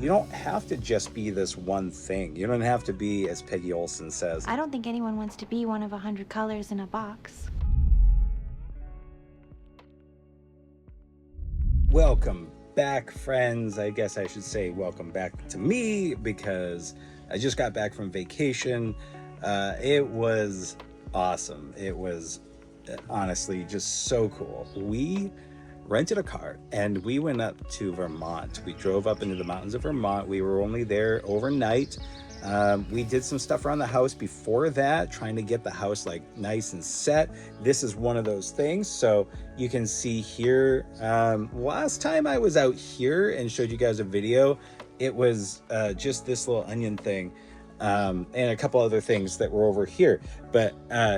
You don't have to just be this one thing. You don't have to be, as Peggy Olson says. I don't think anyone wants to be one of 100 colors in a box. Welcome back, friends. I guess I should say welcome back to me because I just got back from vacation. It was awesome. It was honestly just so cool. We rented a car and we went up to Vermont. We drove up into the mountains of Vermont. We were only there overnight. We did some stuff around the house before that, trying to get the house like nice and set. This is one of those things. So you can see here, last time I was out here and showed you guys a video, it was just this little onion thing. And a couple other things that were over here, but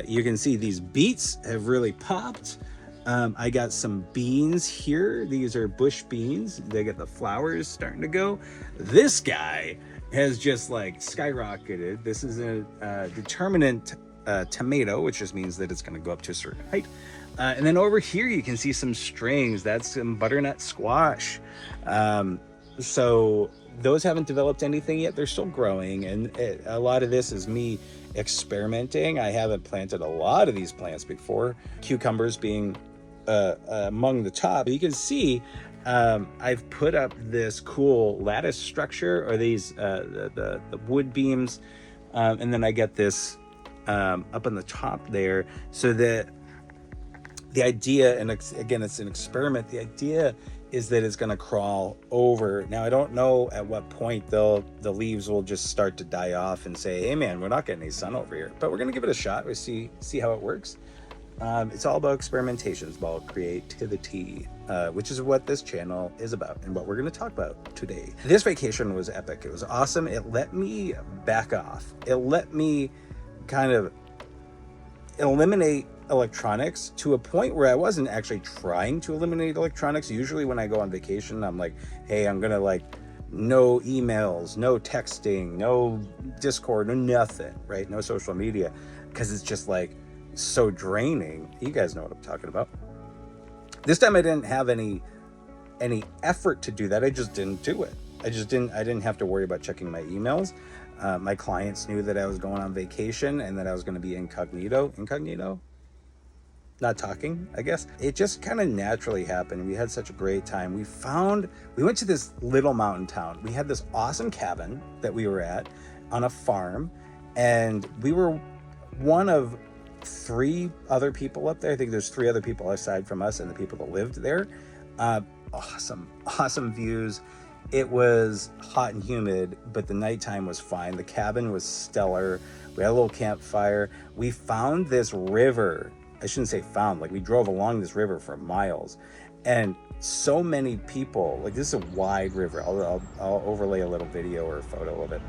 you can see these beets have really popped. I got some beans here. These are bush beans. They get the flowers starting to go. This guy has just like skyrocketed. This is a determinate tomato, which just means that it's going to go up to a certain height. And then over here you can see some strings. That's some butternut squash. So those haven't developed anything yet. They're still growing, and a lot of this is me experimenting. I haven't planted a lot of these plants before, cucumbers being among the top. You can see I've put up this cool lattice structure, or these the wood beams, and then I get this up on the top there, so that the idea, and again it's an experiment, the idea is that it's going to crawl over. Now I don't know at what point the leaves will just start to die off and say, hey man, we're not getting any sun over here, but we're going to give it a shot. We see how it works. It's all about experimentation. It's about creativity, which is what this channel is about and what we're going to talk about today. This vacation was epic. It was awesome. It let me back off. It let me kind of eliminate electronics to a point where I wasn't actually trying to eliminate electronics. Usually when I go on vacation, I'm like, hey, I'm going to like no emails, no texting, no Discord, no nothing, right? No social media, because it's just like so draining. You guys know what I'm talking about. This time I didn't have any effort to do that. I just didn't do it. I didn't have to worry about checking my emails. My clients knew that I was going on vacation and that I was going to be incognito, not talking, I guess. It just kind of naturally happened. We had such a great time. We went to this little mountain town. We had this awesome cabin that we were at on a farm, and we were one of 3 other people up there. I think there's 3 other people aside from us and the people that lived there. Awesome views. It was hot and humid, but the nighttime was fine. The cabin was stellar. We had a little campfire. We found this river. I shouldn't say found, like we drove along this river for miles, and so many people, like this is a wide river. I'll overlay a little video or a photo of it.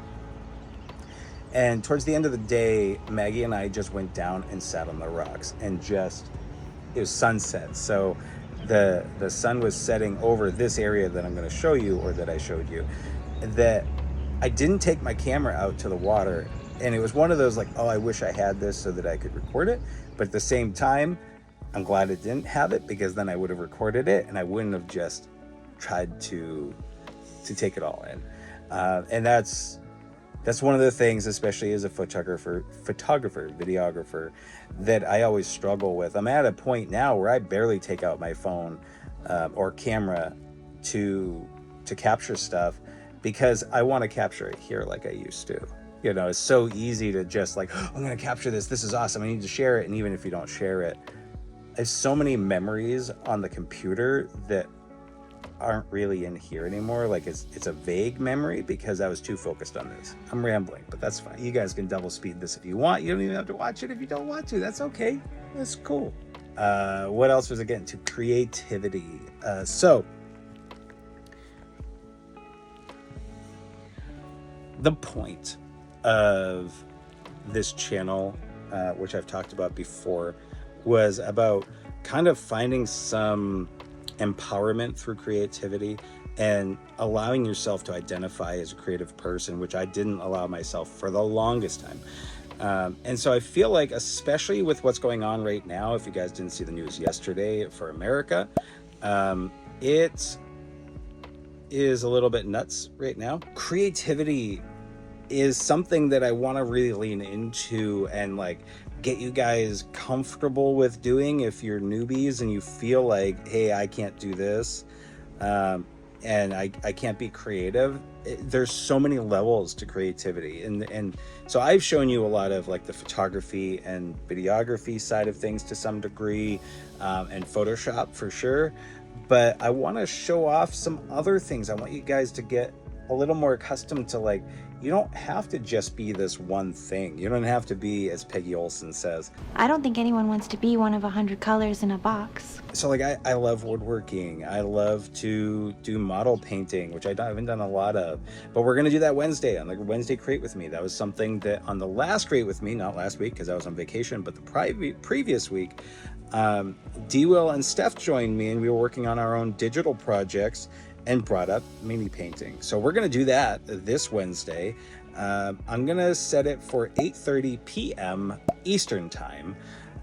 And towards the end of the day, Maggie and I just went down and sat on the rocks, and it was sunset. So the sun was setting over this area that I'm going to show you, or that I showed you, that I didn't take my camera out to the water. And it was one of those like, oh, I wish I had this so that I could record it. But at the same time, I'm glad I didn't have it, because then I would have recorded it and I wouldn't have just tried to take it all in. And that's one of the things, especially as a photographer, videographer, that I always struggle with. I'm at a point now where I barely take out my phone or camera to capture stuff, because I want to capture it here like I used to. You know, it's so easy to just like, oh, I'm going to capture this. This is awesome. I need to share it. And even if you don't share it, I have so many memories on the computer that aren't really in here anymore. Like it's a vague memory because I was too focused on this. I'm rambling, but that's fine. You guys can double speed this if you want. You don't even have to watch it if you don't want to. That's okay. That's cool. What else was I getting to? Creativity. So the point of this channel, which I've talked about before, was about kind of finding some empowerment through creativity and allowing yourself to identify as a creative person, which I didn't allow myself for the longest time. And so I feel like, especially with what's going on right now, if you guys didn't see the news yesterday for America, it's is a little bit nuts right now. Creativity is something that I want to really lean into and like get you guys comfortable with doing if you're newbies and you feel like, hey, I can't do this, and I can't be creative. There's so many levels to creativity, and so I've shown you a lot of like the photography and videography side of things to some degree, and Photoshop for sure, but I want to show off some other things. I want you guys to get a little more accustomed to, like, you don't have to just be this one thing. You don't have to be, as Peggy Olson says. I don't think anyone wants to be one of 100 colors in a box. So like I love woodworking. I love to do model painting, which I haven't done a lot of, but we're gonna do that Wednesday on the Wednesday Create With Me. That was something that on the last Create With Me, not last week because I was on vacation, but the previous week, D-Will and Steph joined me and we were working on our own digital projects and brought up mini painting. So we're gonna do that this Wednesday. I'm gonna set it for 8:30 p.m. Eastern time,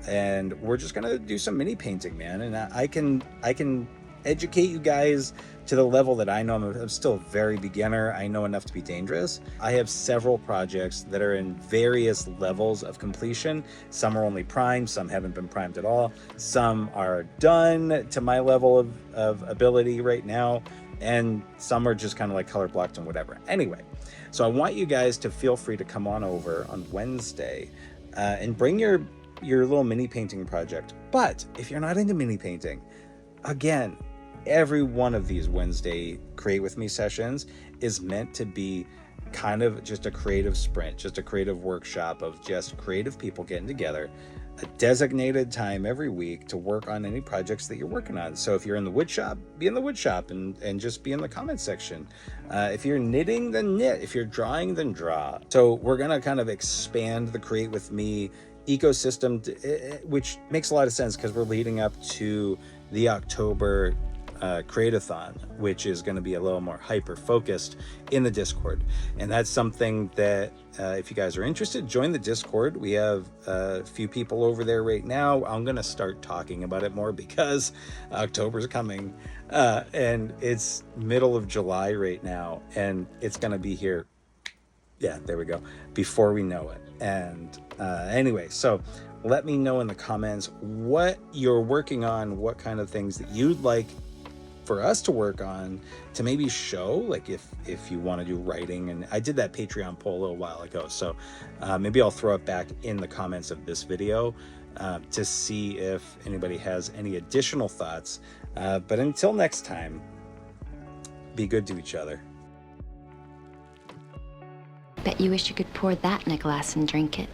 and we're just gonna do some mini painting, man. And I can educate you guys to the level that I know. I'm still a very beginner. I know enough to be dangerous. I have several projects that are in various levels of completion. Some are only primed, some haven't been primed at all. Some are done to my level of ability right now, and some are just kind of like color blocked and whatever. Anyway, so I want you guys to feel free to come on over on Wednesday and bring your little mini painting project. But if you're not into mini painting, again, every one of these Wednesday Create With Me sessions is meant to be kind of just a creative sprint, just a creative workshop of just creative people getting together, a designated time every week to work on any projects that you're working on. So if you're in the wood shop, be in the wood shop and just be in the comment section. If you're knitting, then knit. If you're drawing, then draw. So we're gonna kind of expand the Create With Me ecosystem, which makes a lot of sense because we're leading up to the October Create-a-thon, which is going to be a little more hyper focused in the Discord. And that's something that if you guys are interested, join the Discord. We have a few people over there right now. I'm going to start talking about it more because October's coming, and it's middle of July right now, and it's going to be here. Yeah, there we go. Before we know it. And anyway, so let me know in the comments what you're working on, what kind of things that you'd like for us to work on to maybe show, like if you want to do writing. And I did that Patreon poll a little while ago, so maybe I'll throw it back in the comments of this video to see if anybody has any additional thoughts. But until next time, be good to each other. Bet you wish you could pour that in a glass and drink it.